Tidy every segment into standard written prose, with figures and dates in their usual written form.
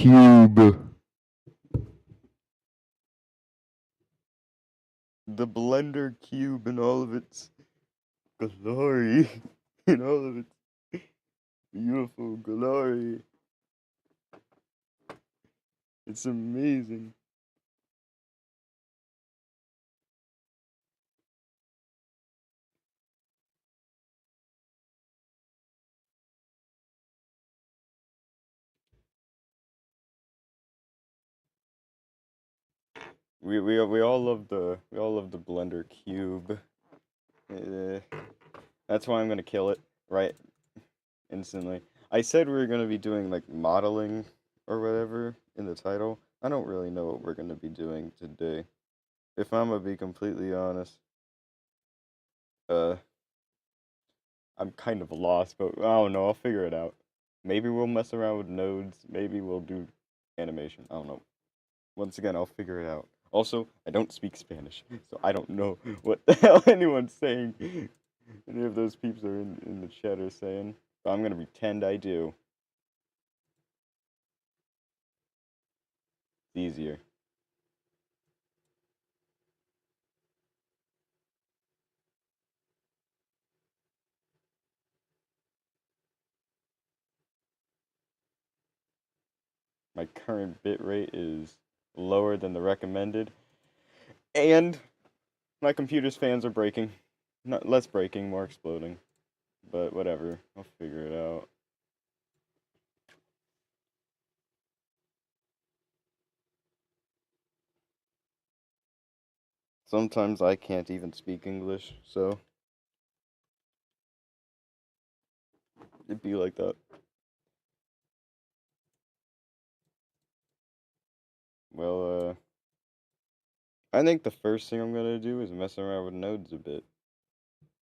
cube. The Blender cube in all of its glory. In all of its beautiful glory. It's amazing. We all love the Blender cube. Uh, that's why I'm gonna kill it right instantly. I said we were gonna be doing like modeling or whatever in the title. I don't really know what we're gonna be doing today. If I'm gonna be completely honest, uh, I'm kind of lost, but I don't know. I'll figure it out. Maybe we'll mess around with nodes. Maybe we'll do animation. I don't know. Once again, I'll figure it out. Also, I don't speak Spanish, so I don't know what the hell anyone's saying. Any of those peeps are in the chat are saying. But I'm gonna pretend I do. It's easier. My current bitrate is lower than the recommended. And my computer's fans are breaking. Not less breaking, more exploding. But whatever. I'll figure it out. Sometimes I can't even speak English, so it'd be like that. Well, I think the first thing I'm gonna do is mess around with nodes a bit.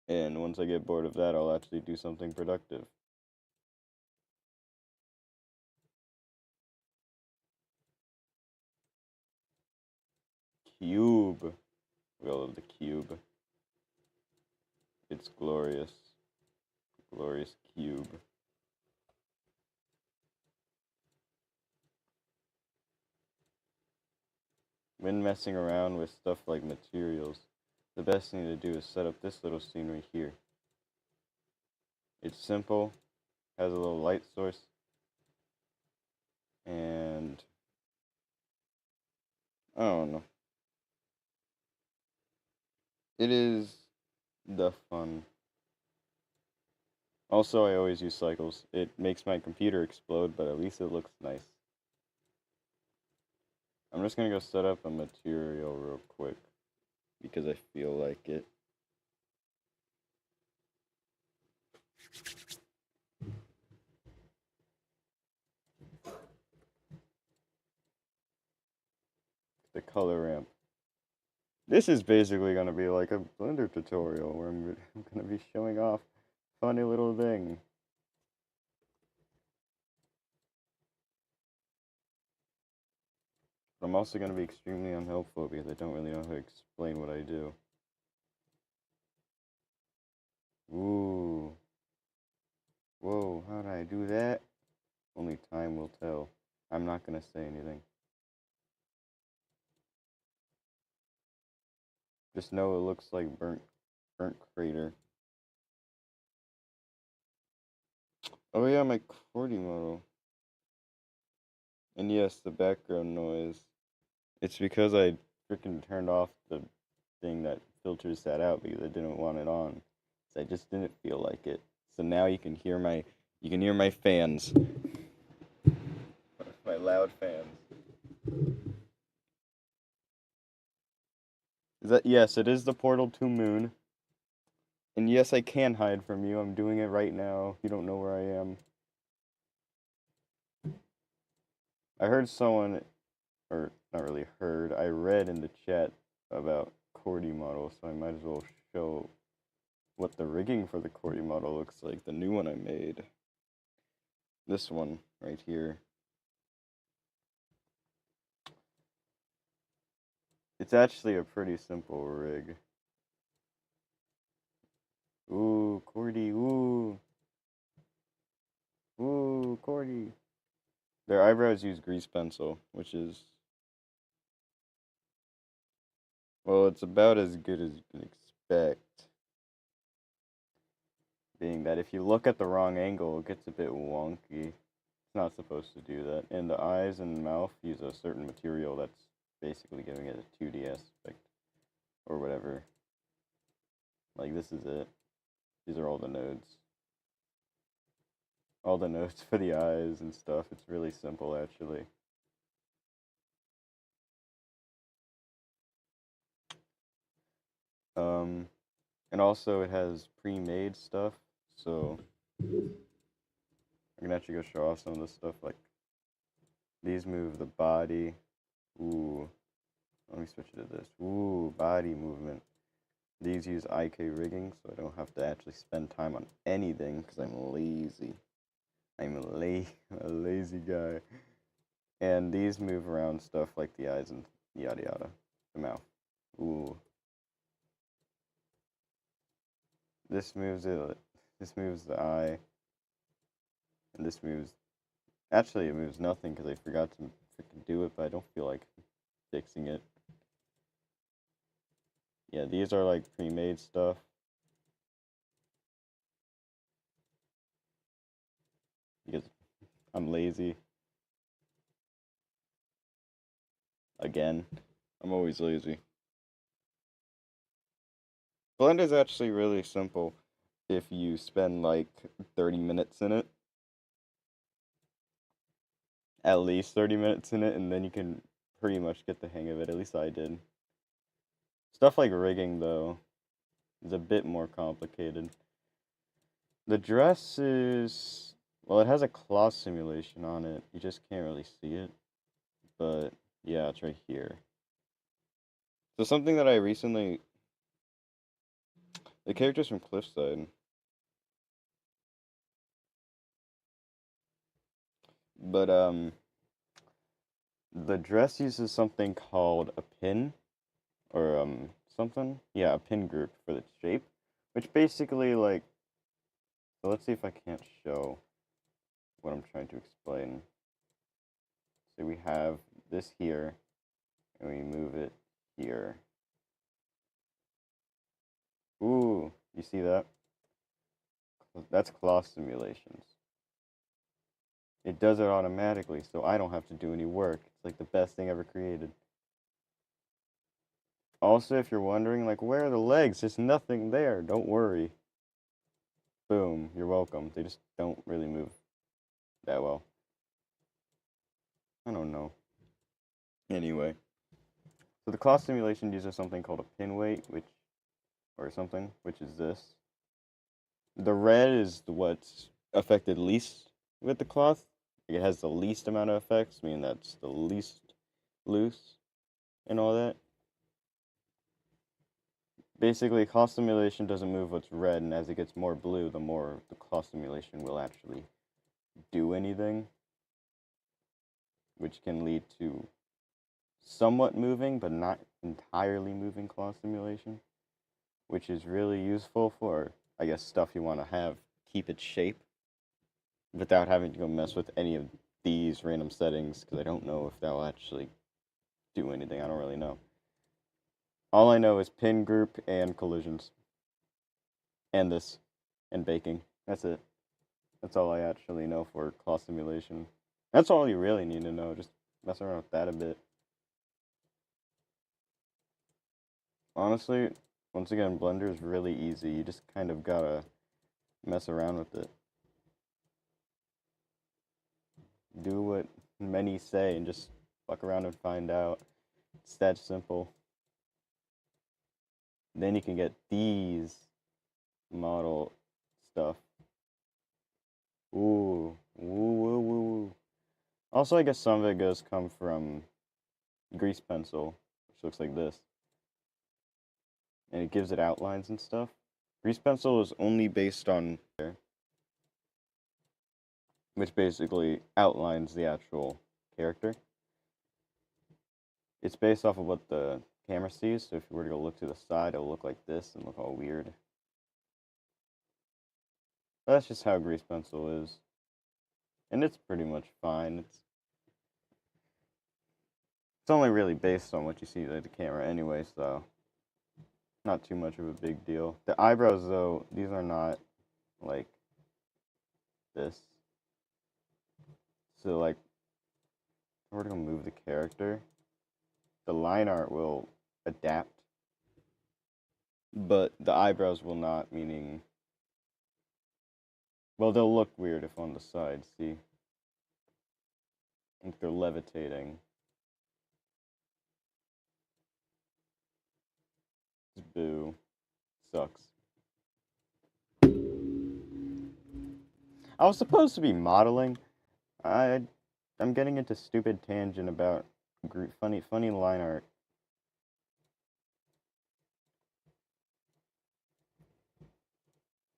And once I get bored of that, I'll actually do something productive. Cube. We all love the cube. It's glorious. Glorious cube. When messing around with stuff like materials, the best thing to do is set up this little scene right here. It's simple, has a little light source, and I don't know. It is the fun. Also, I always use cycles. It makes my computer explode, but at least it looks nice. I'm just gonna go set up a material real quick because I feel like it. The color ramp. This is basically gonna be like a Blender tutorial where I'm gonna be showing off funny little thing. But I'm also gonna be extremely unhelpful because I don't really know how to explain what I do. Ooh. Whoa, how did I do that? Only time will tell. I'm not gonna say anything. Just know it looks like burnt crater. Oh yeah, my QWERTY model. And yes, the background noise. It's because I freaking turned off the thing that filters that out because I didn't want it on. So I just didn't feel like it. So now you can hear my fans. My loud fans. Is that yes, it is the portal to Moon. And yes, I can hide from you. I'm doing it right now. You don't know where I am. I heard someone, or not really heard, I read in the chat about QWERTY model, so I might as well show what the rigging for the QWERTY model looks like, the new one I made. This one right here. It's actually a pretty simple rig. Ooh, QWERTY, ooh. Ooh, QWERTY. Their eyebrows use grease pencil, which is, well, it's about as good as you can expect. Being that if you look at the wrong angle, it gets a bit wonky. It's not supposed to do that. And the eyes and mouth use a certain material that's basically giving it a 2D aspect. Or whatever. Like, this is it. These are all the nodes. All the nodes for the eyes and stuff. It's really simple, actually. And also it has pre-made stuff, so I can actually go show off some of this stuff. Like, these move the body. Ooh, let me switch it to this. Ooh, body movement. These use IK rigging, so I don't have to actually spend time on anything because I'm lazy. I'm a lazy guy. And these move around stuff like the eyes and yada yada. The mouth. Ooh. This moves it. This moves the eye. And this moves. Actually, it moves nothing because I forgot to freaking do it, but I don't feel like fixing it. Yeah, these are like pre-made stuff. Because I'm lazy. Again, I'm always lazy. Blender's actually really simple if you spend like 30 minutes in it. At least 30 minutes in it, and then you can pretty much get the hang of it. At least I did. Stuff like rigging, though, is a bit more complicated. The dress is, well, it has a cloth simulation on it. You just can't really see it. But, yeah, it's right here. So something that I recently, the character's from Cliffside. But, the dress uses something called a pin, or, something. Yeah, a pin group for the shape. Which basically, like, so let's see if I can't show what I'm trying to explain. So we have this here, and we move it here. Ooh, you see that? That's cloth simulations. It does it automatically, so I don't have to do any work. It's like the best thing ever created. Also, if you're wondering, like, where are the legs? There's nothing there. Don't worry. Boom, you're welcome. They just don't really move that well. I don't know. Anyway, so the cloth simulation uses something called a pin weight, or something, which is this. The red is what's affected least with the cloth. It has the least amount of effects, meaning that's the least loose and all that. Basically, cloth simulation doesn't move what's red, and as it gets more blue, the more the cloth simulation will actually do anything, which can lead to somewhat moving, but not entirely moving cloth simulation, which is really useful for, I guess, stuff you want to have keep its shape without having to go mess with any of these random settings, because I don't know if that'll actually do anything. I don't really know. All I know is pin group and collisions. And this. And baking. That's it. That's all I actually know for cloth simulation. That's all you really need to know. Just mess around with that a bit. Honestly, once again, Blender is really easy. You just kind of gotta mess around with it. Do what many say and just fuck around and find out. It's that simple. Then you can get these model stuff. Ooh, woo, woo, woo, woo. Also, I guess some of it does come from grease pencil, which looks like this. And it gives it outlines and stuff. Grease pencil is only based on, which basically outlines the actual character. It's based off of what the camera sees, so if you were to go look to the side, it'll look like this and look all weird. But that's just how grease pencil is. And it's pretty much fine. It's It's only really based on what you see at the camera anyway, so not too much of a big deal. The eyebrows, though, these are not like this. So, like, if we're gonna move the character, the line art will adapt, but the eyebrows will not, meaning, well, they'll look weird if on the side, see? Like they're levitating. Boo. Sucks. I was supposed to be modeling. I, I'm getting into stupid tangent about funny line art.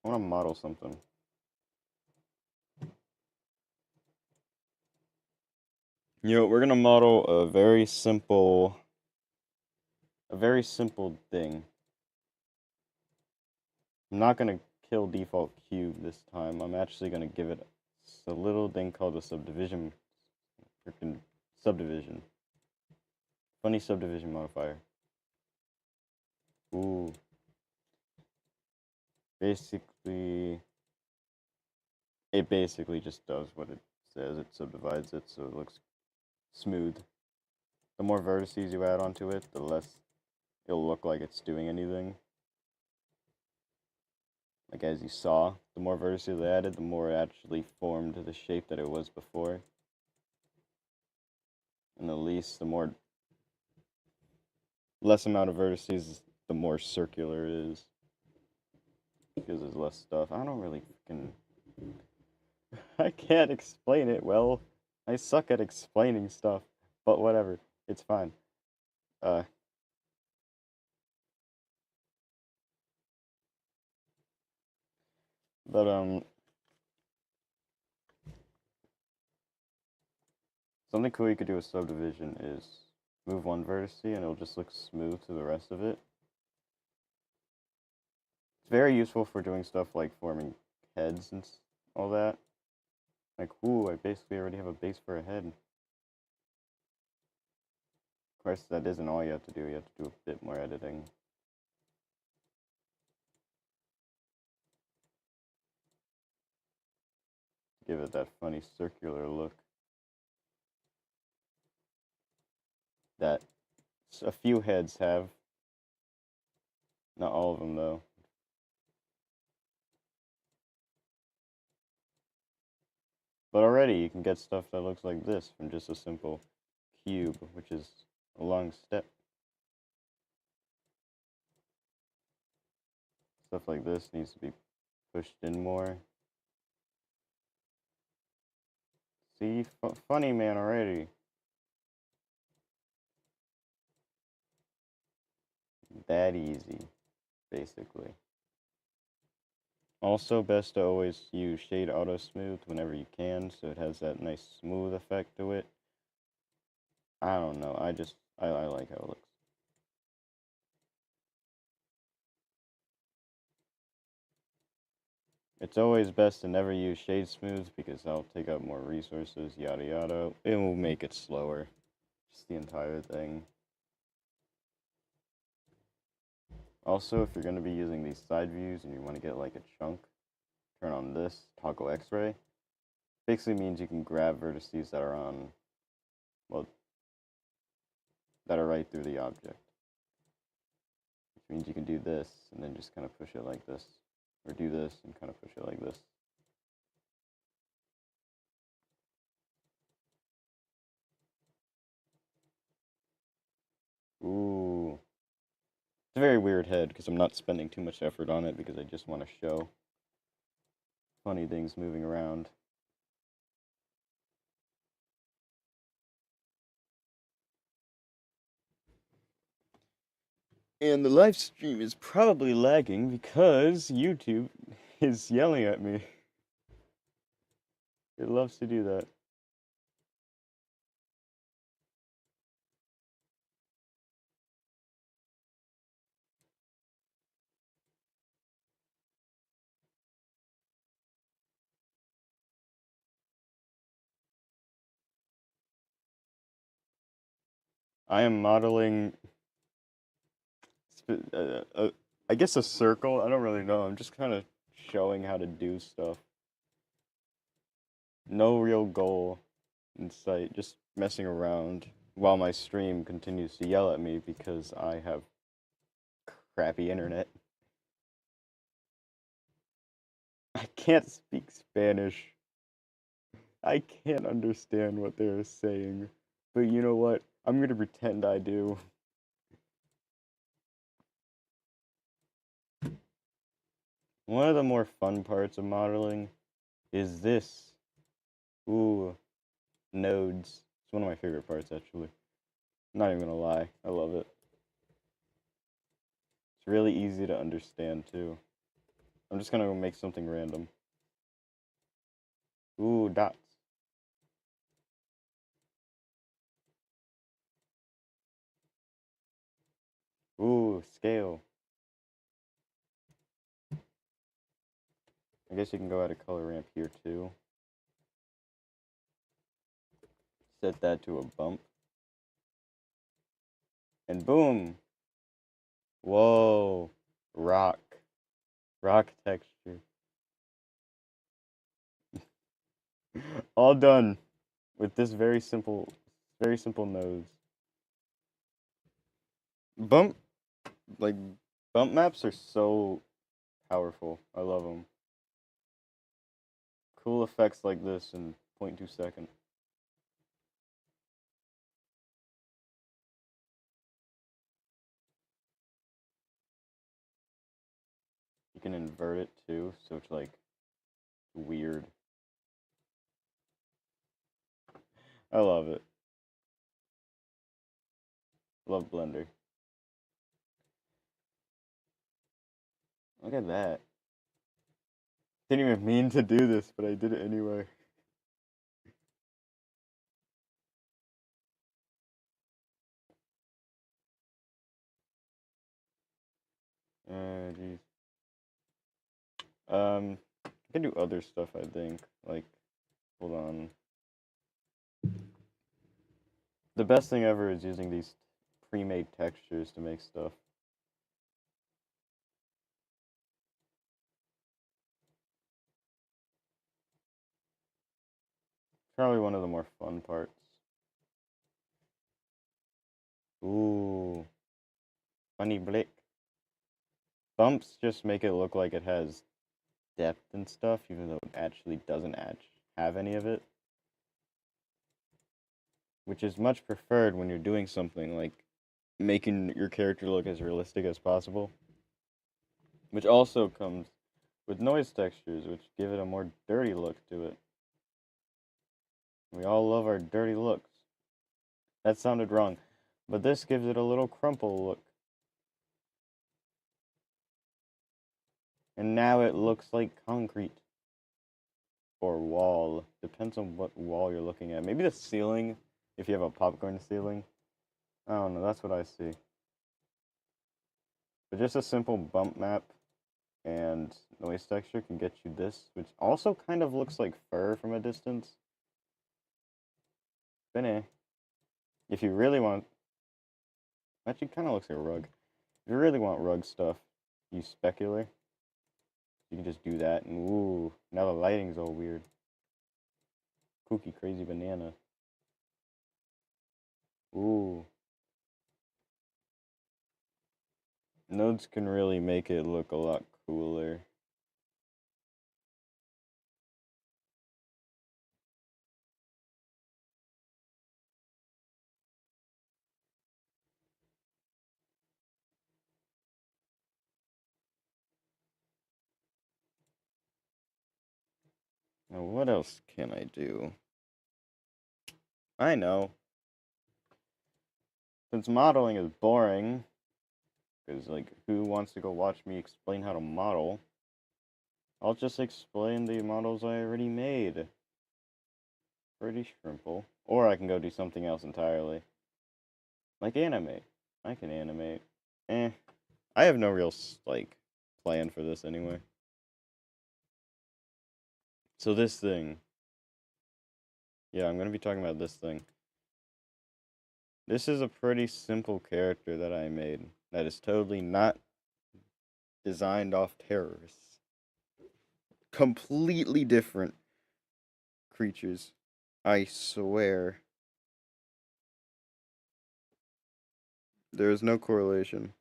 I want to model something. We're gonna model a very simple thing. I'm not gonna kill default cube this time. I'm actually gonna give it a little thing called a subdivision. Freaking subdivision. Funny subdivision modifier. Ooh. Basically, it basically just does what it says. It subdivides it so it looks smooth. The more vertices you add onto it, the less it'll look like it's doing anything. Like as you saw, the more vertices they added, the more it actually formed the shape that it was before. And the less amount of vertices, the more circular it is. Because there's less stuff. I don't really fucking... I can't explain it well. I suck at explaining stuff. But whatever. It's fine. Uh, but, something cool you could do with subdivision is move one vertex and it'll just look smooth to the rest of it. It's very useful for doing stuff like forming heads and all that. Like, ooh, I basically already have a base for a head. Of course, that isn't all you have to do. You have to do a bit more editing. Give it that funny circular look that a few heads have. Not all of them, though. But already you can get stuff that looks like this from just a simple cube, which is a long step. Stuff like this needs to be pushed in more. See, funny man already. That easy, basically. Also, best to always use Shade Auto Smooth whenever you can, so it has that nice smooth effect to it. I don't know, I like how it looks. It's always best to never use Shade Smooth because that'll take up more resources, yada yada. It will make it slower. Just the entire thing. Also, if you're going to be using these side views and you want to get like a chunk, turn on this, toggle X-ray. Basically means you can grab vertices that are on, well, that are right through the object. Which means you can do this and then just kind of push it like this. Or do this and kind of push it like this. Ooh. It's a very weird head because I'm not spending too much effort on it because I just want to show funny things moving around. And the live stream is probably lagging because YouTube is yelling at me. It loves to do that. I am modeling, I guess a circle. I don't really know. I'm just kind of showing how to do stuff. No real goal in sight. Just messing around while my stream continues to yell at me because I have crappy internet. I can't speak Spanish. I can't understand what they're saying. But you know what? I'm gonna pretend I do. One of the more fun parts of modeling is this. Ooh, nodes. It's one of my favorite parts, actually. I'm not even gonna lie. I love it. It's really easy to understand, too. I'm just gonna go make something random. Ooh, dots. Ooh, scale. I guess you can go add a color ramp here, too. Set that to a bump. And boom! Whoa! Rock. Rock texture. All done with this very simple nose. Bump, like, bump maps are so powerful. I love them. Cool effects like this in 0.2 seconds. You can invert it too, so it's like weird. I love it. Love Blender. Look at that. Didn't even mean to do this, but I did it anyway. Jeez. I can do other stuff, I think. Like, hold on. The best thing ever is using these pre-made textures to make stuff. Probably one of the more fun parts. Ooh. Funny blick. Bumps just make it look like it has depth and stuff, even though it actually doesn't have any of it. Which is much preferred when you're doing something like making your character look as realistic as possible. Which also comes with noise textures, which give it a more dirty look to it. We all love our dirty looks. That sounded wrong, but this gives it a little crumple look. And now it looks like concrete. Or wall. Depends on what wall you're looking at. Maybe the ceiling, if you have a popcorn ceiling. I don't know, that's what I see. But just a simple bump map and noise texture can get you this, which also kind of looks like fur from a distance. But if you really want, actually kind of looks like a rug. If you really want rug stuff, use specular. You can just do that, and ooh, now the lighting's all weird. Kooky crazy banana. Ooh. Nodes can really make it look a lot cooler. Now, what else can I do? I know. Since modeling is boring, because, like, who wants to go watch me explain how to model? I'll just explain the models I already made. Pretty simple. Or I can go do something else entirely. Like animate. I can animate. I have no real, like, plan for this anyway. So this thing. Yeah, I'm going to be talking about this thing. This is a pretty simple character that I made that is totally not designed off terrorists. Completely different creatures. I swear. There is no correlation.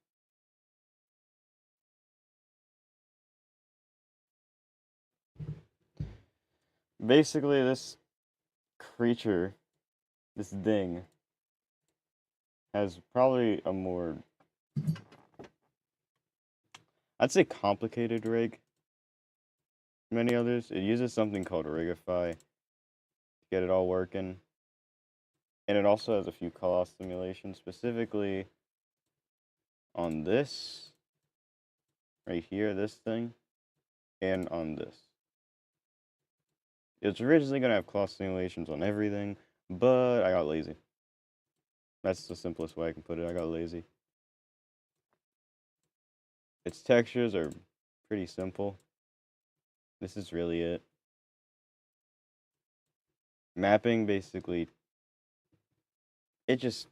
Basically, this creature, this thing, has probably a more, I'd say, complicated rig than many others. It uses something called Rigify to get it all working. And it also has a few call-off simulations, specifically on this, right here, this thing, and on this. It's originally going to have cloth simulations on everything, but I got lazy. That's the simplest way I can put it. I got lazy. Its textures are pretty simple. This is really it. Mapping, basically, it just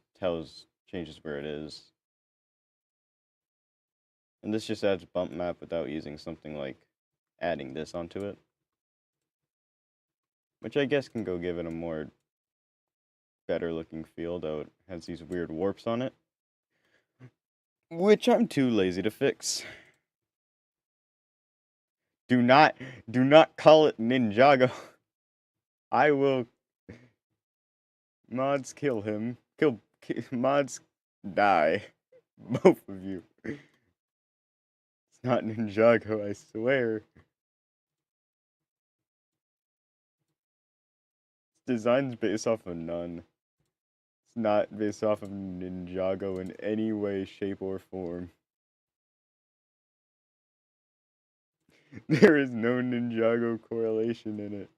changes where it is. And this just adds bump map without using something like adding this onto it. Which I guess can go give it a more better looking feel, though it has these weird warps on it. Which I'm too lazy to fix. Do not call it Ninjago. I will mods kill him. Mods die. Both of you. It's not Ninjago, I swear. Its design's based off of none. It's not based off of Ninjago in any way, shape, or form. There is no Ninjago correlation in it.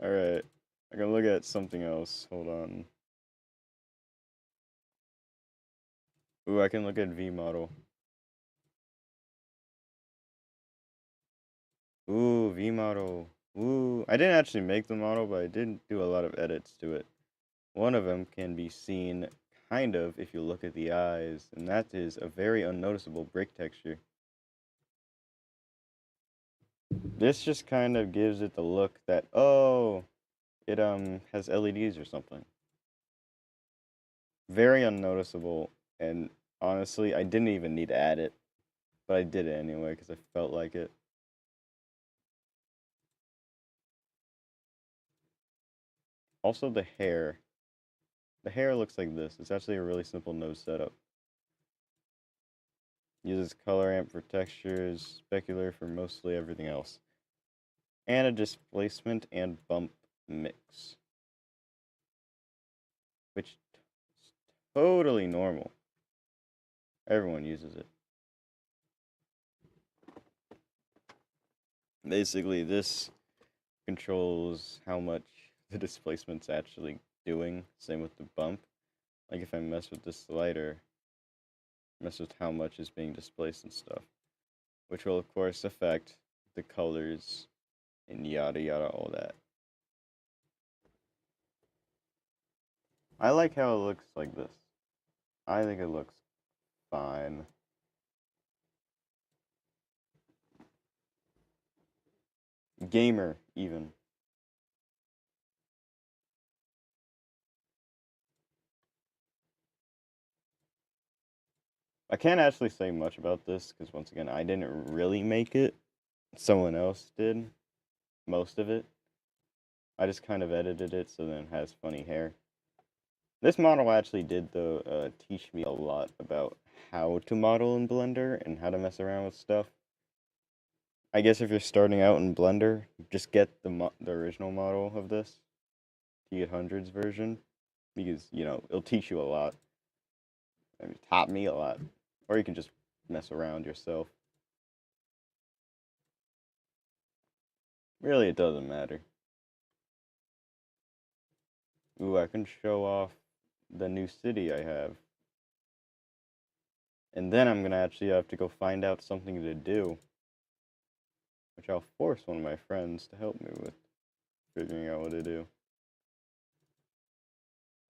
Alright. I can look at something else. Hold on. Ooh, I can look at V model. Ooh, V model. Ooh, I didn't actually make the model, but I did do a lot of edits to it. One of them can be seen, kind of, if you look at the eyes, and that is a very unnoticeable brick texture. This just kind of gives it the look that, oh, it has LEDs or something. Very unnoticeable, and honestly, I didn't even need to add it, but I did it anyway because I felt like it. Also, the hair. The hair looks like this. It's actually a really simple nose setup. Uses color amp for textures, specular for mostly everything else. And a displacement and bump mix. Which is totally normal. Everyone uses it. Basically, this controls how much the displacement's actually doing. Same with the bump. Like if I mess with this slider, mess with how much is being displaced and stuff. Which will of course affect the colors and yada yada, all that. I like how it looks like this. I think it looks fine. Gamer, even. I can't actually say much about this because once again, I didn't really make it. Someone else did most of it. I just kind of edited it so then it has funny hair. This model actually did though teach me a lot about how to model in Blender and how to mess around with stuff. I guess if you're starting out in Blender, just get the original model of this, T800's version, because you know it'll teach you a lot. I mean, taught me a lot, or you can just mess around yourself. Really, it doesn't matter. Ooh, I can show off the new city I have. And then I'm gonna actually have to go find out something to do. Which I'll force one of my friends to help me with figuring out what to do.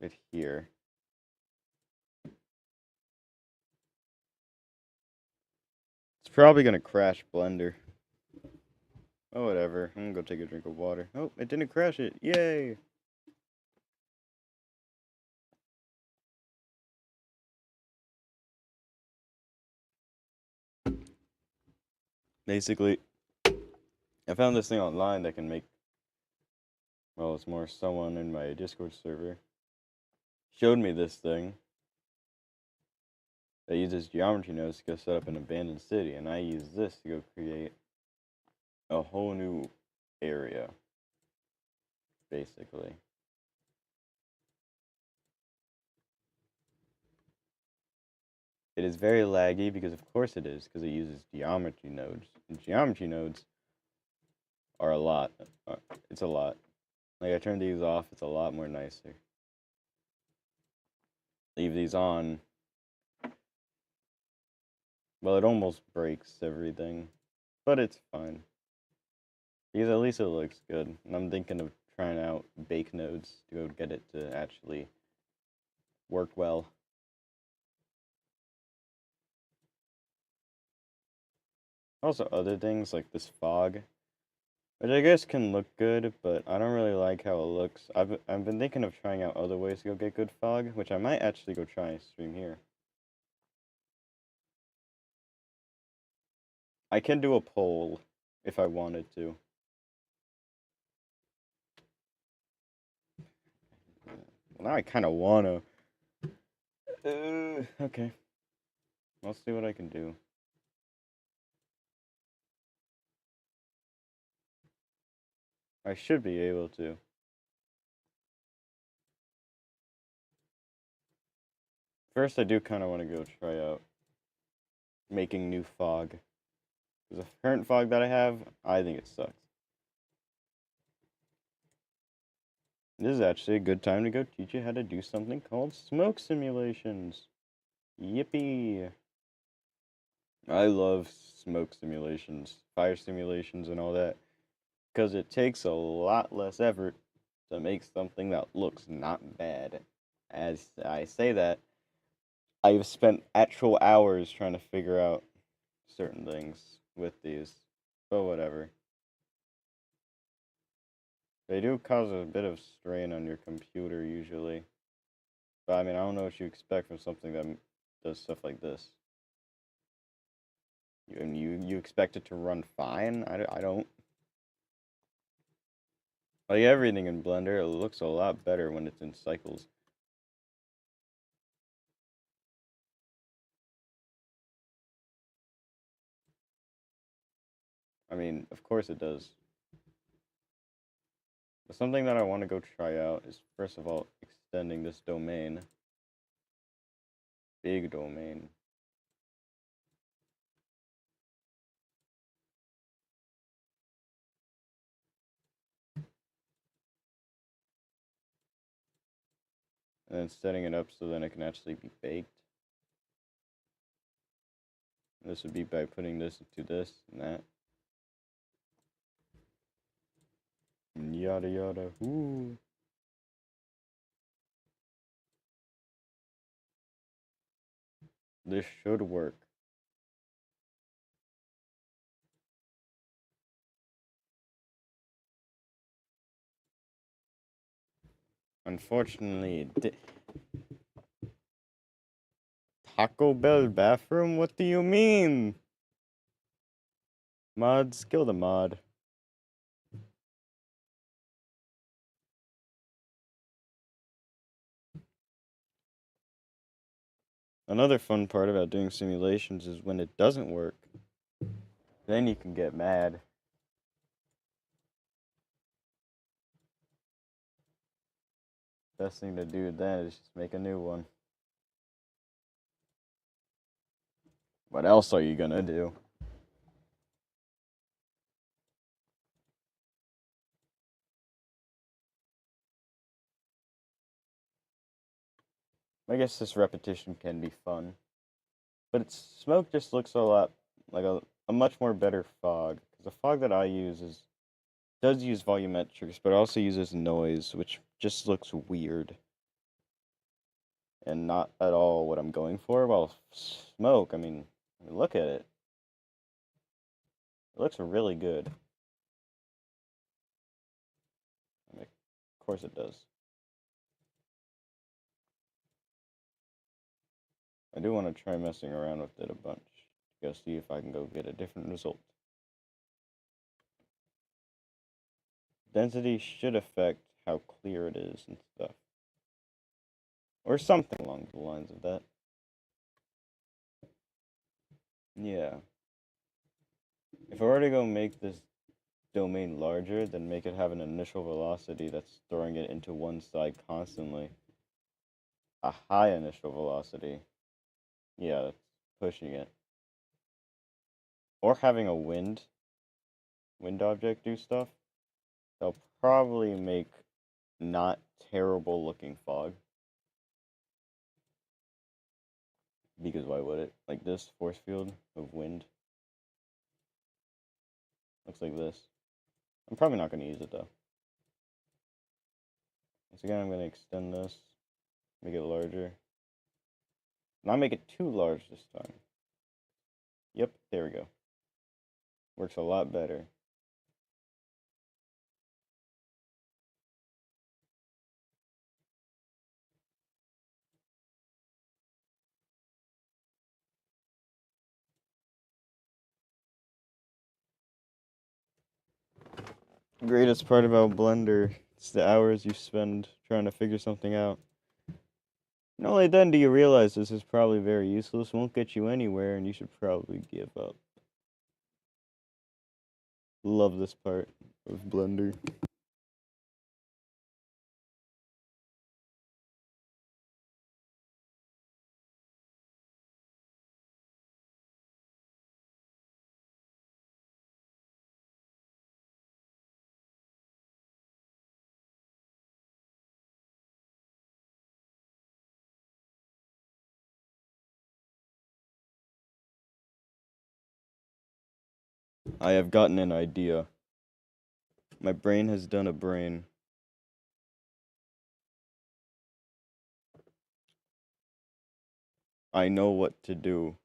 it here. It's probably gonna crash Blender. Oh, whatever. I'm gonna go take a drink of water. Oh, it didn't crash it. Yay! Basically, I found this thing online that can make, well, it's more someone in my Discord server showed me this thing that uses geometry nodes to go set up an abandoned city, and I use this to go create a whole new area, basically. It is very laggy because, of course, it is, because it uses geometry nodes. And geometry nodes are a lot. It's a lot. Like, I turn these off, it's a lot more nicer. Leave these on. Well, it almost breaks everything, but it's fine. Because at least it looks good. And I'm thinking of trying out bake nodes to go get it to actually work well. Also, other things like this fog, which I guess can look good, but I don't really like how it looks. I've been thinking of trying out other ways to go get good fog, which I might actually go try and stream here. I can do a poll if I wanted to. Well, now I kind of wanna. Okay. I'll see what I can do. I should be able to. First, I do kind of want to go try out making new fog. Because the current fog that I have, I think it sucks. This is actually a good time to go teach you how to do something called smoke simulations. Yippee! I love smoke simulations, fire simulations, and all that. Because it takes a lot less effort to make something that looks not bad. As I say that, I've spent actual hours trying to figure out certain things with these. But whatever. They do cause a bit of strain on your computer usually. But I mean, I don't know what you expect from something that does stuff like this. You expect it to run fine? I don't. Like everything in Blender, it looks a lot better when it's in cycles. I mean, of course it does. But something that I want to go try out is, first of all, extending this domain. Big domain. And then setting it up so then it can actually be baked. And this would be by putting this into this and that. And yada yada. Ooh. This should work. Unfortunately, Taco Bell bathroom? What do you mean? Mods, kill the mod. Another fun part about doing simulations is when it doesn't work. Then you can get mad. Best thing to do then is just make a new one. What else are you gonna do? I guess this repetition can be fun. But smoke just looks a lot like a much more better fog. Because the fog that I use does use volumetrics, but also uses noise, which just looks weird. and not at all what I'm going for. Well, smoke, I mean, look at it. It looks really good. I mean, of course it does. I do want to try messing around with it a bunch to go see if I can go get a different result. Density should affect how clear it is and stuff. Or something along the lines of that. Yeah. If I were to go make this domain larger, then make it have an initial velocity that's throwing it into one side constantly. A high initial velocity. Yeah, that's pushing it. Or having a wind object do stuff. They'll probably make not terrible looking fog. Because why would it? Like this force field of wind. Looks like this. I'm probably not going to use it though. Once again, I'm going to extend this. Make it larger. Not make it too large this time. Yep, there we go. Works a lot better. Greatest part about Blender, it's the hours you spend trying to figure something out. Not only then do you realize this is probably very useless, won't get you anywhere, and you should probably give up. Love this part of Blender. I have gotten an idea. My brain has done a brain. I know what to do.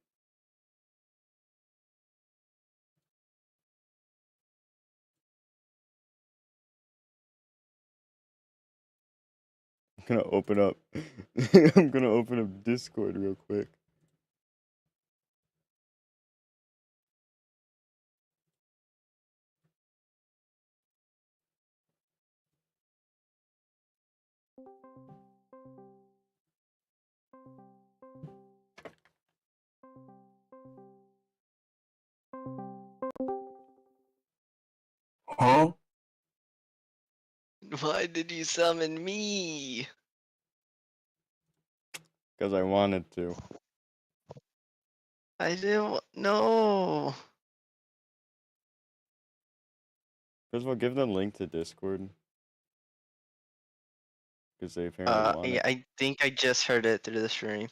I'm gonna open up. I'm gonna open up Discord real quick. Huh? Why did you summon me? Because I wanted to. I didn't know. First of all, give them a link to Discord. Because they apparently want Yeah, it. I think I just heard it through the stream.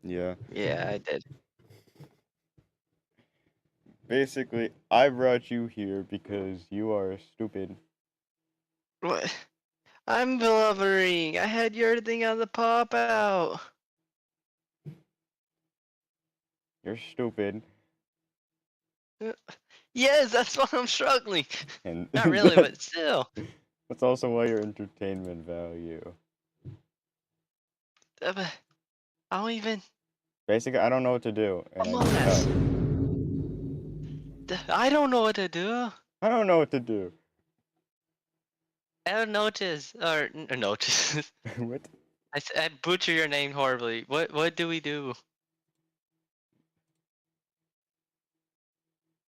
Yeah. Yeah, I did. Basically, I brought you here because you are stupid. What? I'm blubbering. I had your thing on the pop out. You're stupid. Yes, that's why I'm struggling. And Not really, but still. that's also why your entertainment value. But I don't even. Basically, I don't know what to do, and I need Amonas. help. I don't know what to do. I don't know what to do. I don't notice or notice. What? I butcher your name horribly. What do we do?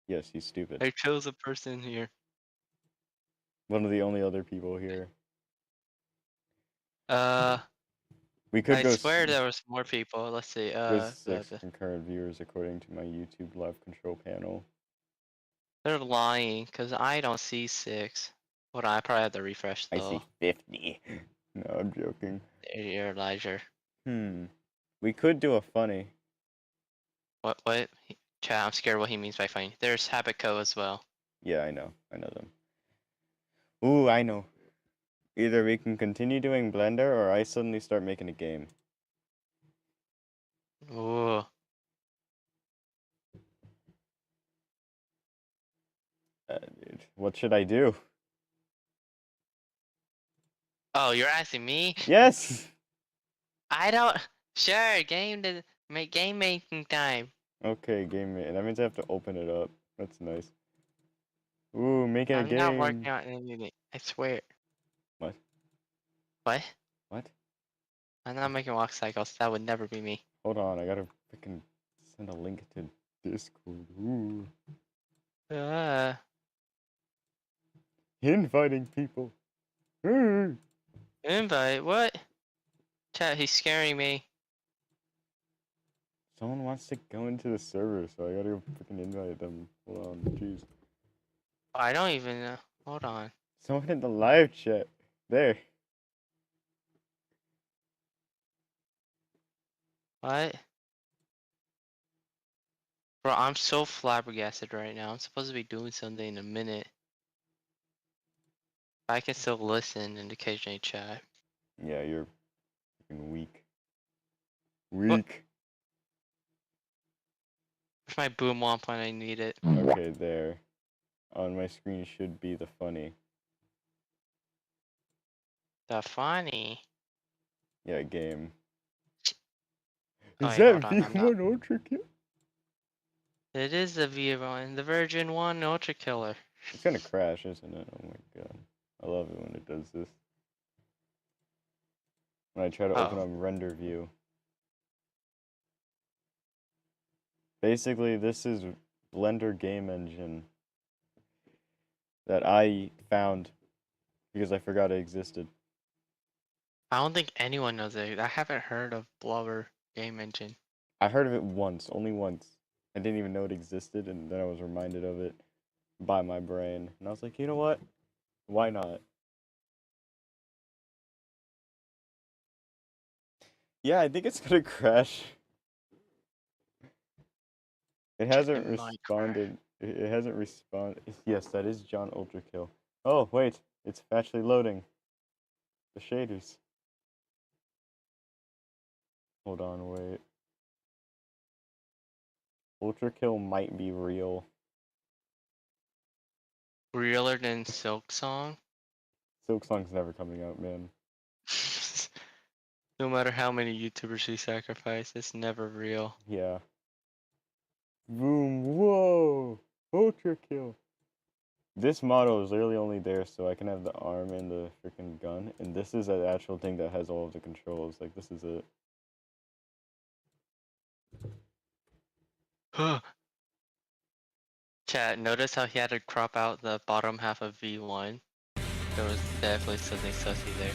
Yes, he's stupid. I chose a person here. One of the only other people here. Uh, We could I go swear there was more people. Let's see. with 6 concurrent viewers according to my YouTube live control panel. They're lying because I don't see 6. Hold on, I probably have to refresh I though. see 50. No, I'm joking. You're Elijah. We could do a funny. What? Chat, I'm scared what he means by funny. There's Habit Co as well. Yeah, I know. I know them. Ooh, I know. Either we can continue doing Blender or I suddenly start making a game. Ooh. Dude, what should I do? Oh, you're asking me? Yes. I don't. Sure, game making time. Okay, game mate. That means I have to open it up. That's nice. Ooh, making a I'm not game. working on anything. I swear. What? What? What? I'm not making walk cycles. That would never be me. Hold on, I gotta freaking send a link to Discord. Ooh. Uh, Inviting people. Ooh. invite? What? Chat, he's scaring me. Someone wants to go into the server, so I gotta go freaking invite them. Hold on, jeez. I don't even know. Hold on. Someone in the live chat. There. What? Bro, I'm so flabbergasted right now. I'm supposed to be doing something in a minute. I can still listen and occasionally chat. Yeah, you're freaking weak. What? Weak. Where's my boom womp when I need it? Okay, there. On my screen should be the funny. The funny. Yeah, game. Oh Is wait, that hold on. I'm not. V1 Ultra Kill? It is the V1, the Virgin 1 Ultra Killer. It's gonna crash, isn't it? Oh my god. I love it when it does this. When I try to open Oh. up render view. Basically, this is Blender game engine that I found because I forgot it existed. I don't think anyone knows it. I haven't heard of Blubber Game Engine. I heard of it once, only once. I didn't even know it existed, and then I was reminded of it by my brain. And I was like, you know what? Why not? Yeah, I think it's gonna crash. It It hasn't might crash. responded. It hasn't responded. Yes, that is John Ultrakill. Oh, wait. It's actually loading. The shaders. Hold on, wait. Ultrakill might be real. Realer than Silk Song? Silk Song's never coming out, man. No matter how many YouTubers we sacrifice, it's never real. Yeah. Boom, whoa! Ultrakill! This model is literally only there so I can have the arm and the freaking gun, and this is an actual thing that has all of the controls. Like, this is it. Chat, notice how he had to crop out the bottom half of V1? There was definitely something sussy there.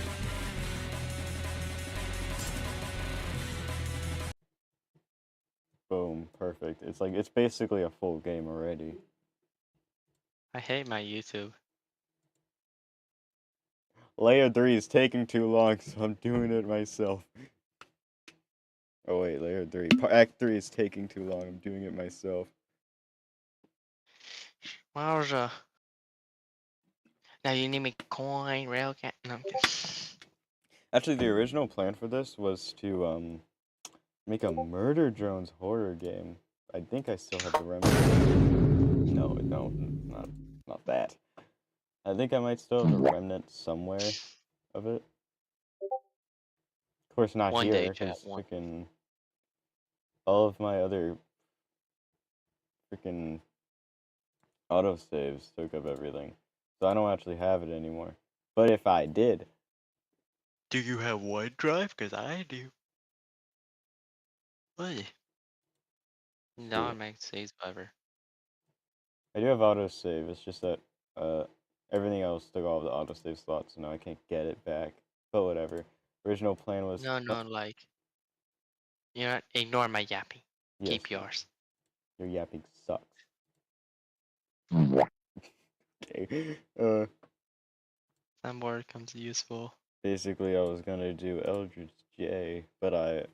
Boom, perfect. It's like, it's basically a full game already. I hate my YouTube. Layer 3 is taking too long, so I'm doing it myself. Oh wait, layer 3. Act 3 is taking too long, I'm doing it myself. Wowza. Now you need me coin, railcat. No, I'm kidding. Actually, the original plan for this was to, make a Murder Drones horror game. I think I still have the remnant. No, not that. I think I might still have the remnant somewhere of it. Of course, not One day, here, chat. because One. freaking all of my other freaking autosaves took up everything. So I don't actually have it anymore. But if I did, Do you have OneDrive? Cause I do. What? No, shoot, I'm making saves forever. I do have autosave. It's just that everything else took all of the autosave slots, so now I can't get it back. But whatever. Original plan was No, like, you know, ignore my yapping. yes, Keep yours. your yapping sucks. Okay. Some word comes useful. Basically, I was gonna do Eldritch J, but I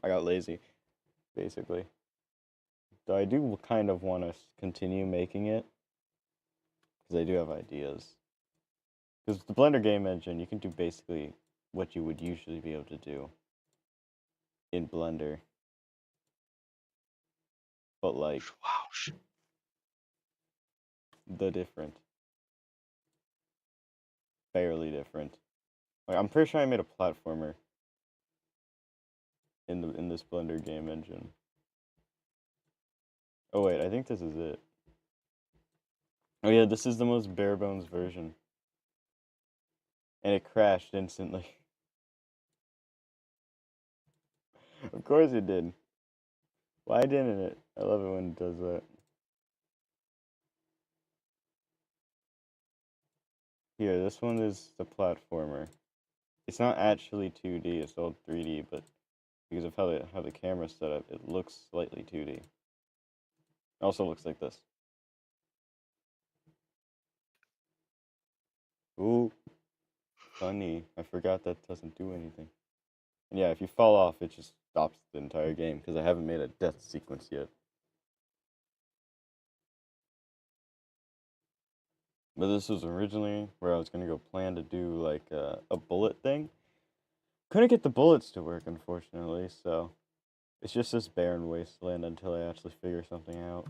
got lazy. Basically, so I do kind of want to continue making it because I do have ideas. Because the Blender game engine, you can do basically what you would usually be able to do in Blender. but like Wow. the different, fairly different. Like I'm pretty sure I made a platformer in this Blender game engine. Oh wait, I think this is it. Oh yeah, this is the most bare bones version, and it crashed instantly. Of course it did. Why didn't it? I love it when it does that. Here, this one is the platformer. It's not actually 2D, it's all 3D, but because of how the camera's set up, it looks slightly 2D. It also looks like this. Ooh, funny. I forgot that doesn't do anything. And yeah, if you fall off, it just stops the entire game, because I haven't made a death sequence yet. But this was originally where I was going to go plan to do like a bullet thing. Couldn't get the bullets to work, unfortunately, so it's just this barren wasteland until I actually figure something out.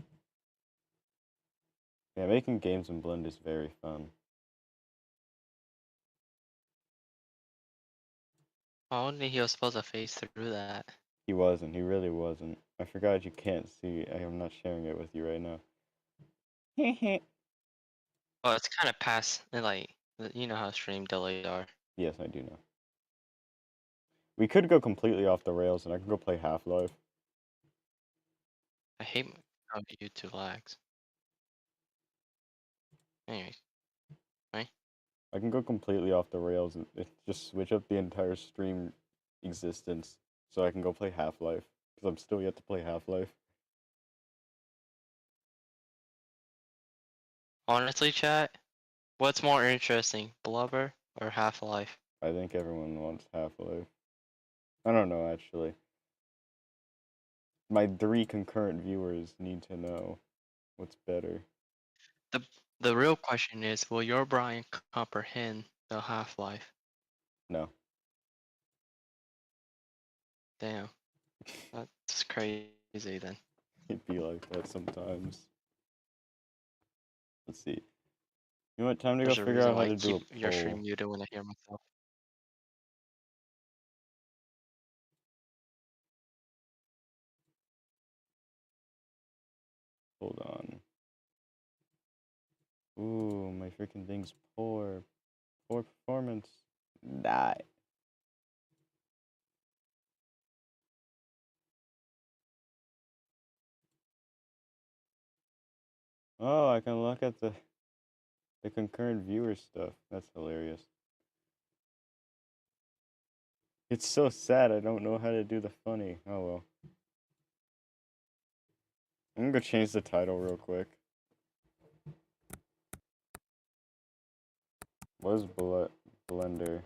Yeah, making games in Blend is very fun. Only he was supposed to phase through that. He wasn't. He really wasn't. I forgot you can't see. I am not sharing it with you right now. Well, it's kind of past, like, you know how stream delays are. Yes, I do know. We could go completely off the rails, and I can go play Half-Life. I hate how YouTube lags. Anyways, right? I can go completely off the rails and just switch up the entire stream existence, so I can go play Half-Life, because I'm still yet to play Half-Life. Honestly, chat, what's more interesting, Blubber or Half-Life? I think everyone wants Half-Life. I don't know, actually. My 3 concurrent viewers need to know what's better. The the real question is, will your brain comprehend the Half-Life? No. Damn, that's crazy then. It'd be like that sometimes. Let's see. You know what? Time to go There's a figure reason out why how I to do keep a your poll. stream muted when I hear myself. Hold on. Ooh, my freaking thing's poor. Poor performance. Die. Oh, I can look at the concurrent viewer stuff. That's hilarious. It's so sad I don't know how to do the funny. Oh well. I'm gonna go change the title real quick. Was Blender?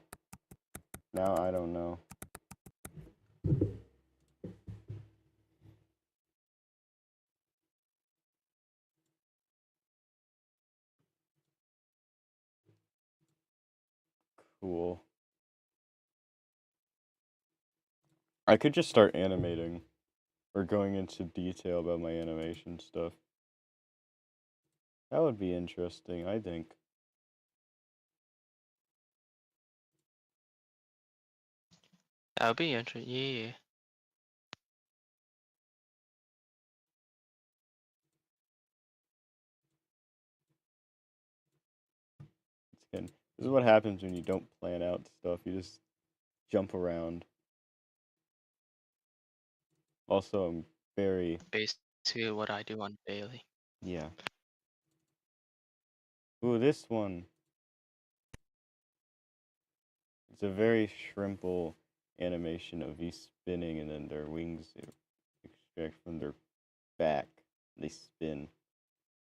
Now I don't know. Cool. I could just start animating or going into detail about my animation stuff. That would be interesting, I think. That would be interesting. Yeah. It's good. This is what happens when you don't plan out stuff. You just jump around. Also, I'm very, Basically, what I do on daily. yeah. Ooh, this one. It's a very shrimple animation of V spinning and then their wings extract from their back. They spin.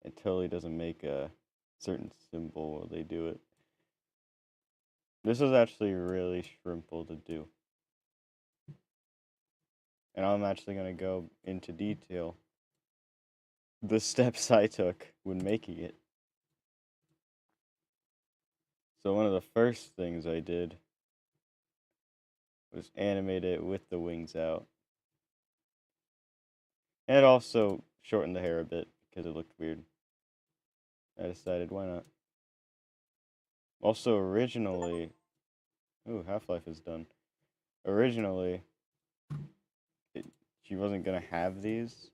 It totally doesn't make a certain symbol while they do it. This is actually really shrimple to do. And I'm actually going to go into detail the steps I took when making it. So one of the first things I did was animate it with the wings out. And also shorten the hair a bit because it looked weird. I decided why not. Also, originally, ooh, Half-Life is done. Originally, it, she wasn't gonna have these.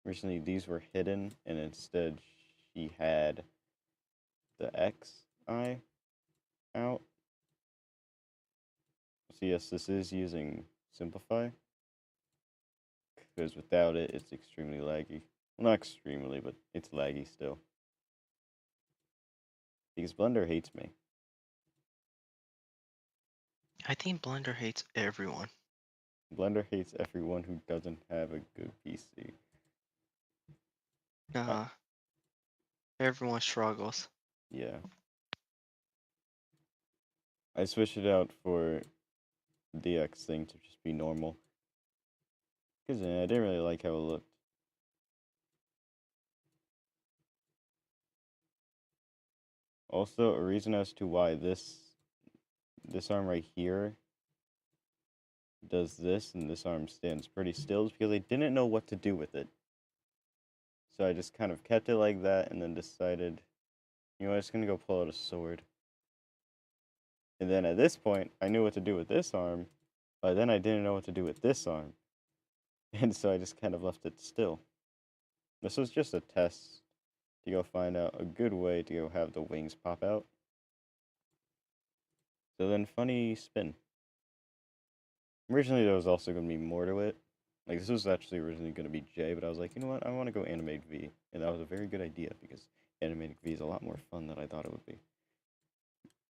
Originally, these were hidden, and instead, she had the X eye out. So yes, this is using Simplify, because without it, it's extremely laggy. Well, not extremely, but it's laggy still. Because Blender hates me. I think Blender hates everyone. Blender hates everyone who doesn't have a good PC. Uh, Everyone struggles. Yeah. I switched it out for the X thing to just be normal. Because I didn't really like how it looked. Also, a reason as to why this arm right here does this and this arm stands pretty still is because I didn't know what to do with it. So I just kind of kept it like that and then decided, you know, I'm just gonna go pull out a sword. And then at this point, I knew what to do with this arm, but then I didn't know what to do with this arm. And so I just kind of left it still. This was just a test to go find out a good way to go have the wings pop out. So then funny spin. Originally there was also going to be more to it. Like this was actually originally going to be J, but I was like, you know what, I want to go animate V. And that was a very good idea because animating V is a lot more fun than I thought it would be.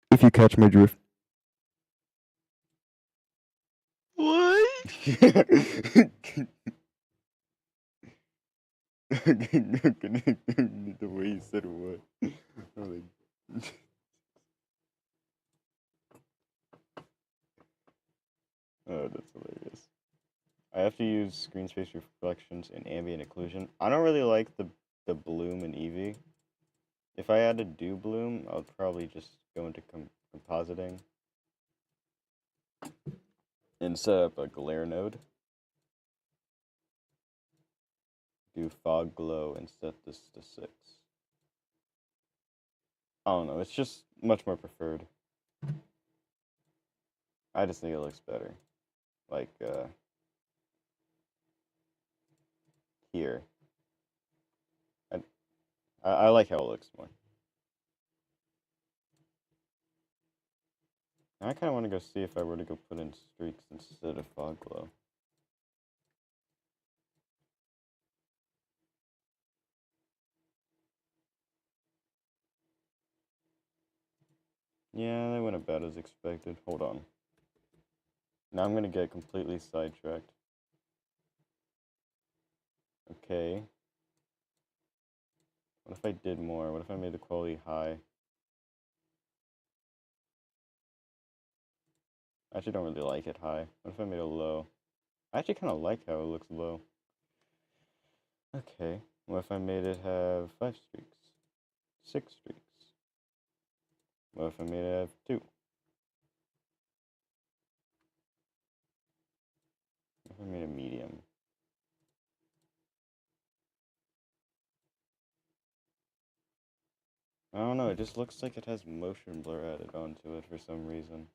If you catch my drift. What? The way you said what? Like, oh, that's hilarious. I have to use screen space reflections and ambient occlusion. I don't really like the bloom in Eevee. If I had to do bloom, I would probably just go into compositing and set up a glare node. Do fog glow and set this to 6. I don't know, it's just much more preferred. I just think it looks better. Like, here. I, I like how it looks more. I kind of want to go see if I were to go put in streaks instead of fog glow. Yeah, they went about as expected. Hold on. Now I'm gonna get completely sidetracked. Okay. What if I did more? What if I made the quality high? I actually don't really like it high. What if I made it low? I actually kind of like how it looks low. Okay. What if I made it have 5 streaks? 6 streaks? What if I made it have 2? What if I made it medium? I don't know, it just looks like it has motion blur added onto it for some reason.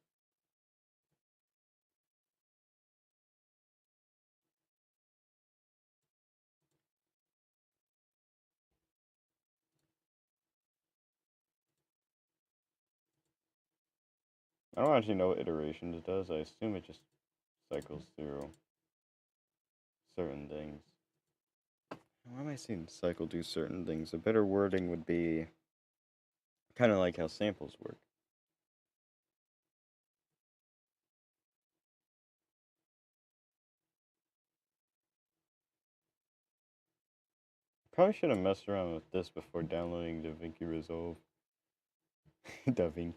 I don't actually know what iterations it does. I assume it just cycles through certain things. Why am I saying cycle do certain things? A better wording would be kind of like how samples work. Probably should have messed around with this before downloading DaVinci Resolve. DaVinci.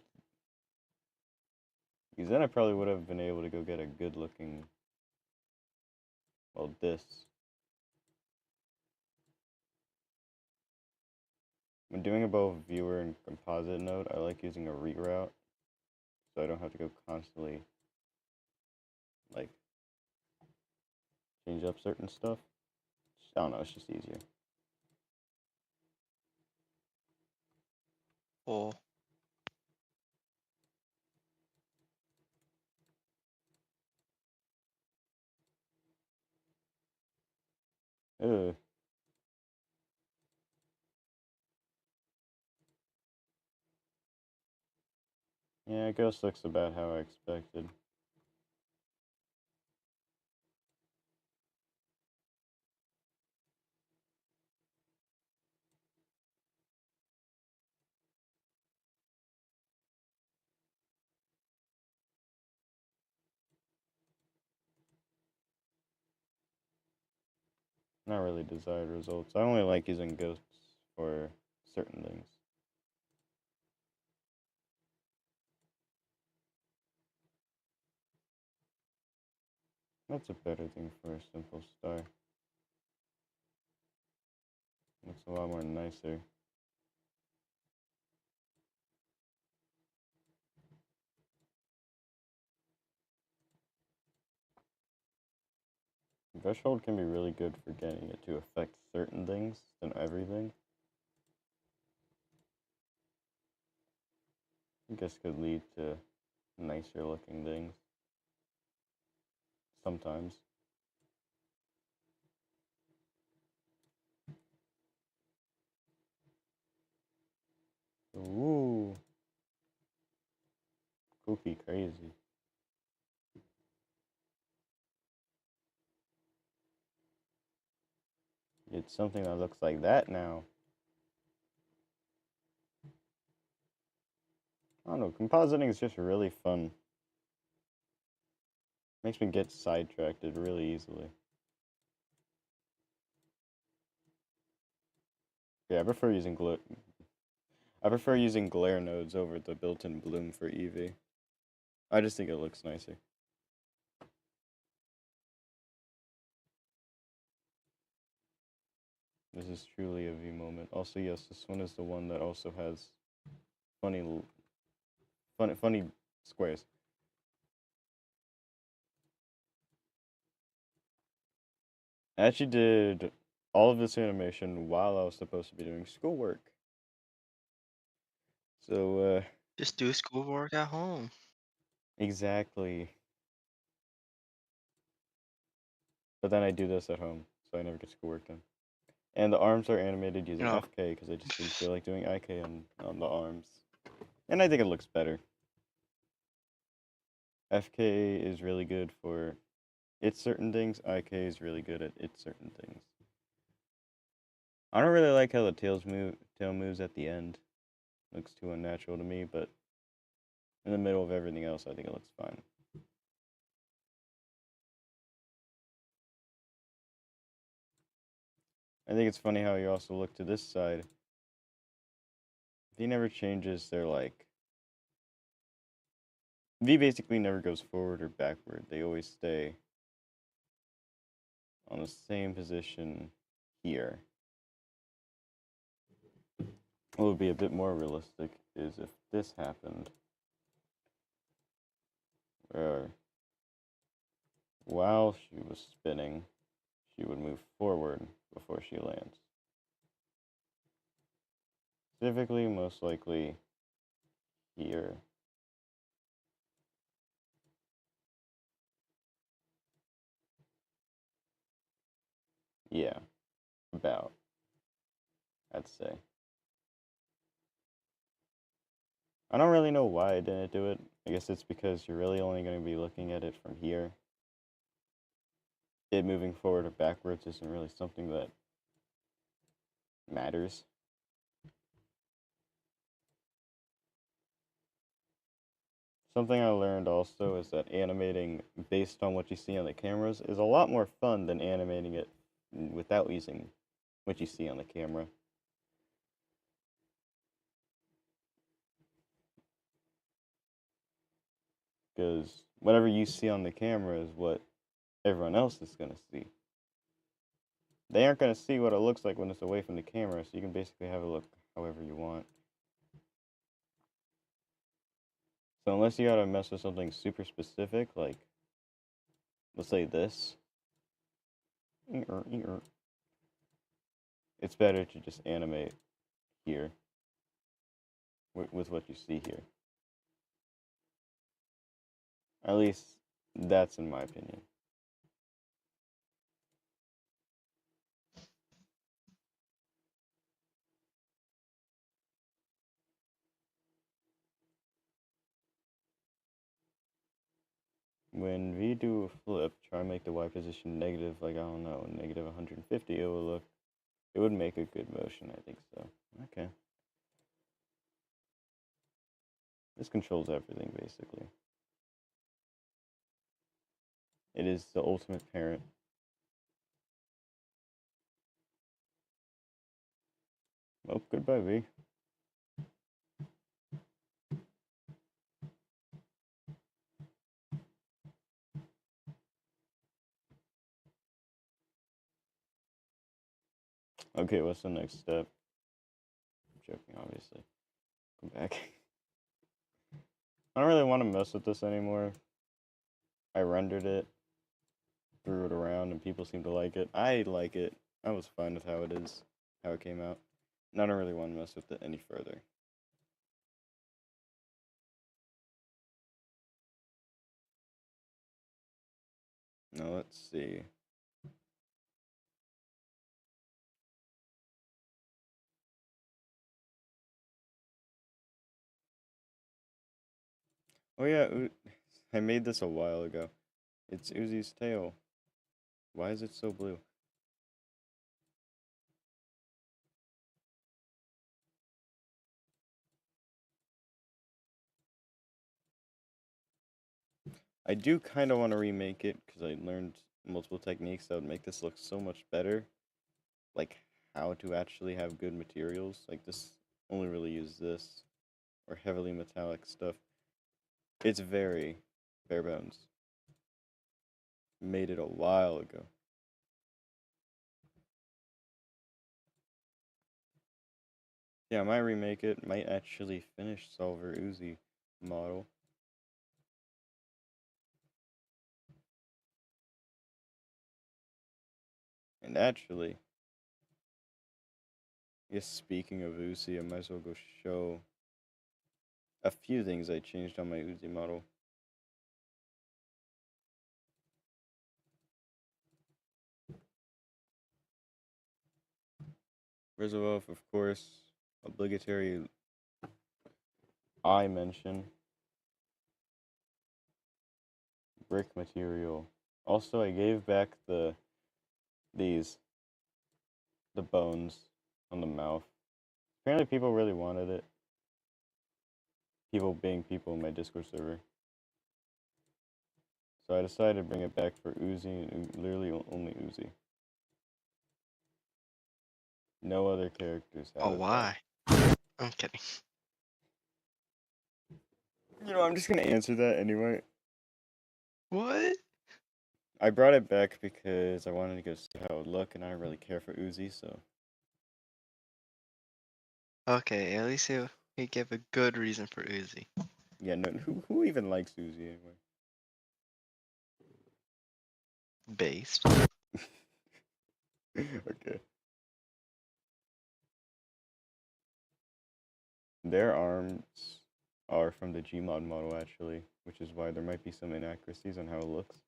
Because then I probably would have been able to go get a good looking, well, this. When doing a both viewer and composite node, I like using a reroute. So I don't have to go constantly, like, change up certain stuff. I don't know, it's just easier. Cool. Ugh. Yeah, Ghost looks about how I expected. Not really desired results. I only like using ghosts for certain things. That's a better thing for a simple star. Looks a lot more nicer. Threshold can be really good for getting it to affect certain things than everything. I guess could lead to nicer looking things. Sometimes. Ooh. Kooky crazy. It's something that looks like that now. I don't know, compositing is just really fun. Makes me get sidetracked really easily. Yeah, I prefer using glare nodes over the built-in bloom for Eevee. I just think it looks nicer. This is truly a V moment. Also, yes, this one is the one that also has funny squares. I actually did all of this animation while I was supposed to be doing schoolwork. So, Just do schoolwork at home. exactly. But then I do this at home, so I never get schoolwork done. And the arms are animated using No. FK because I just didn't feel like doing IK on the arms. And I think it looks better. FK is really good for its certain things. IK is really good at its certain things. I don't really like how the tail moves at the end. Looks too unnatural to me, but in the middle of everything else, I think it looks fine. I think it's funny how you also look to this side. V never changes their like. V basically never goes forward or backward. They always stay on the same position here. What would be a bit more realistic is if this happened, where while she was spinning, she would move forward before she lands. Specifically, most likely here. Yeah, about, I'd say. I don't really know why I didn't do it. I guess it's because you're really only going to be looking at it from here. It moving forward or backwards isn't really something that matters. Something I learned also is that animating based on what you see on the cameras is a lot more fun than animating it without using what you see on the camera. Because whatever you see on the camera is what everyone else is going to see. They aren't going to see what it looks like when it's away from the camera, so you can basically have it look however you want. So unless you gotta mess with something super specific, like, let's say this, it's better to just animate here with what you see here. At least that's in my opinion. When we do a flip, try and make the Y position negative, like, I don't know, negative 150, it would make a good motion, I think so. Okay. This controls everything, basically. It is the ultimate parent. Oh, goodbye, V. Okay, what's the next step? I'm joking, obviously. Come back. I don't really want to mess with this anymore. I rendered it, threw it around, and people seem to like it. I like it. I was fine with how it is, how it came out. And I don't really want to mess with it any further. Now, let's see. Oh yeah, I made this a while ago. It's Uzi's tail. Why is it so blue? I do kind of want to remake it because I learned multiple techniques that would make this look so much better. Like how to actually have good materials. Like this only really use this or heavily metallic stuff. It's very bare bones. Made it a while ago. Yeah, I might remake it. Might actually finish Solver Uzi model. And actually, yes, speaking of Uzi, I might as well go show a few things I changed on my Uzi model. Rizalov, of course, obligatory eye mention. Brick material. Also, I gave back these the bones on the mouth. Apparently, people really wanted it. People being people in my Discord server. So I decided to bring it back for Uzi and literally only Uzi. No other characters have Oh, it back. why? I'm kidding. You know, I'm just gonna answer that anyway. What? I brought it back because I wanted to go see how it would look, and I don't really care for Uzi, so. Okay, at least he gave a good reason for Uzi. Yeah, no, who even likes Uzi anyway? Based. Okay. Their arms are from the Gmod model, actually, which is why there might be some inaccuracies on how it looks.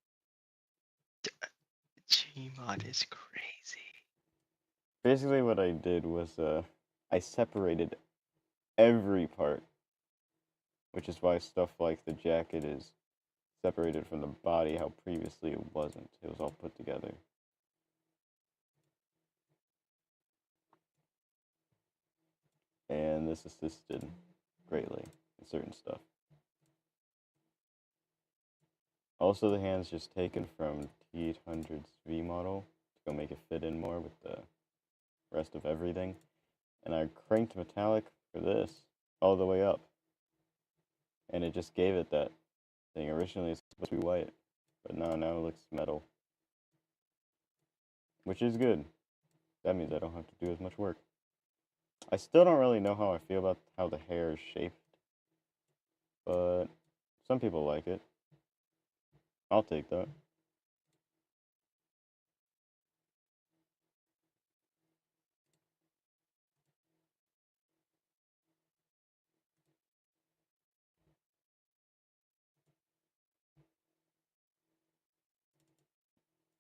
Gmod is crazy. Basically, what I did was I separated every part, which is why stuff like the jacket is separated from the body, how previously it wasn't. It was all put together. And this assisted greatly in certain stuff. Also, the hand's just taken from T800's V model to go make it fit in more with the rest of everything. And I cranked metallic for this all the way up. And it just gave it that thing. Originally, it's supposed to be white, but now it looks metal. Which is good. That means I don't have to do as much work. I still don't really know how I feel about how the hair is shaped, but some people like it. I'll take that.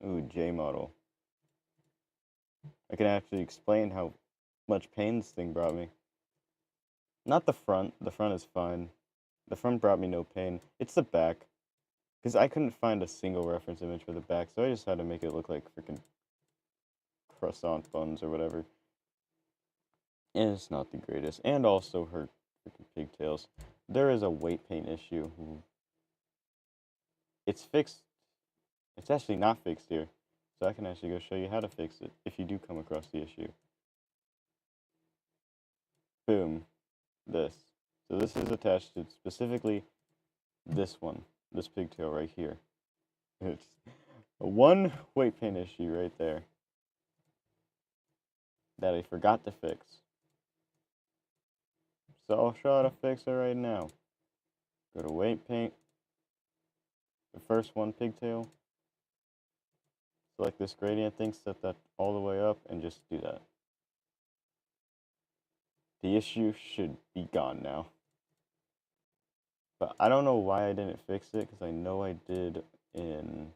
Ooh, J model. I can actually explain how much pain this thing brought me. Not the front. The front is fine. The front brought me no pain. It's the back. Because I couldn't find a single reference image for the back, so I just had to make it look like freaking croissant buns or whatever. And it's not the greatest. And also her freaking pigtails. There is a weight paint issue. It's fixed. It's actually not fixed here. So I can actually go show you how to fix it if you do come across the issue. Boom. This. So this is attached to specifically this one. This pigtail right here. It's a one weight paint issue right there that I forgot to fix. So I'll show how to fix it right now. Go to weight paint. The first one, pigtail. Select this gradient thing, set that all the way up, and just do that. The issue should be gone now. But I don't know why I didn't fix it, because I know I did in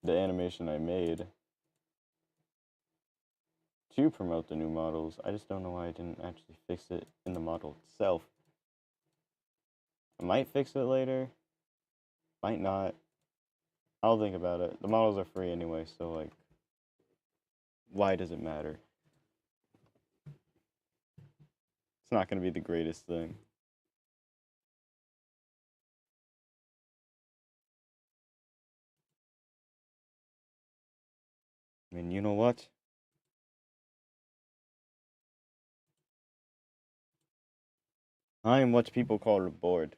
the animation I made to promote the new models. I just don't know why I didn't actually fix it in the model itself. I might fix it later, might not. I'll think about it. The models are free anyway, so like, why does it matter? It's not going to be the greatest thing. I mean, you know what? I am what people call bored.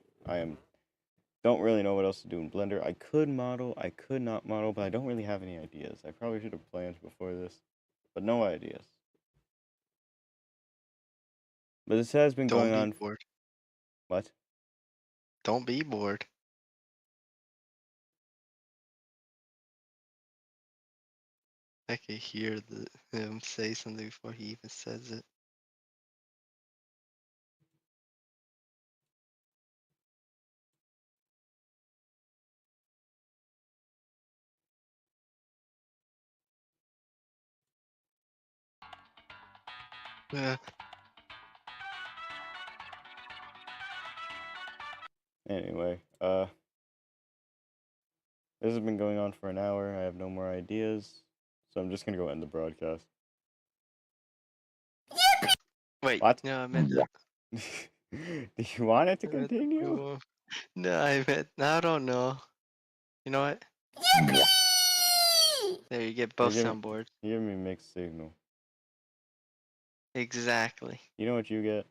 Don't really know what else to do in Blender. I could model, I could not model, but I don't really have any ideas. I probably should have planned before this, but no ideas. But this has been Don't going be on. bored. What? Don't be bored. I can hear him say something before he even says it. Yeah. Anyway, this has been going on for an hour. I have no more ideas, so I'm just gonna go end the broadcast. Wait. What? No, I meant the. Do you want it to I meant the continue? blue one. No, I meant. I don't know. You know what? There, you get both soundboards. Give me mixed signal. Exactly. You know what you get?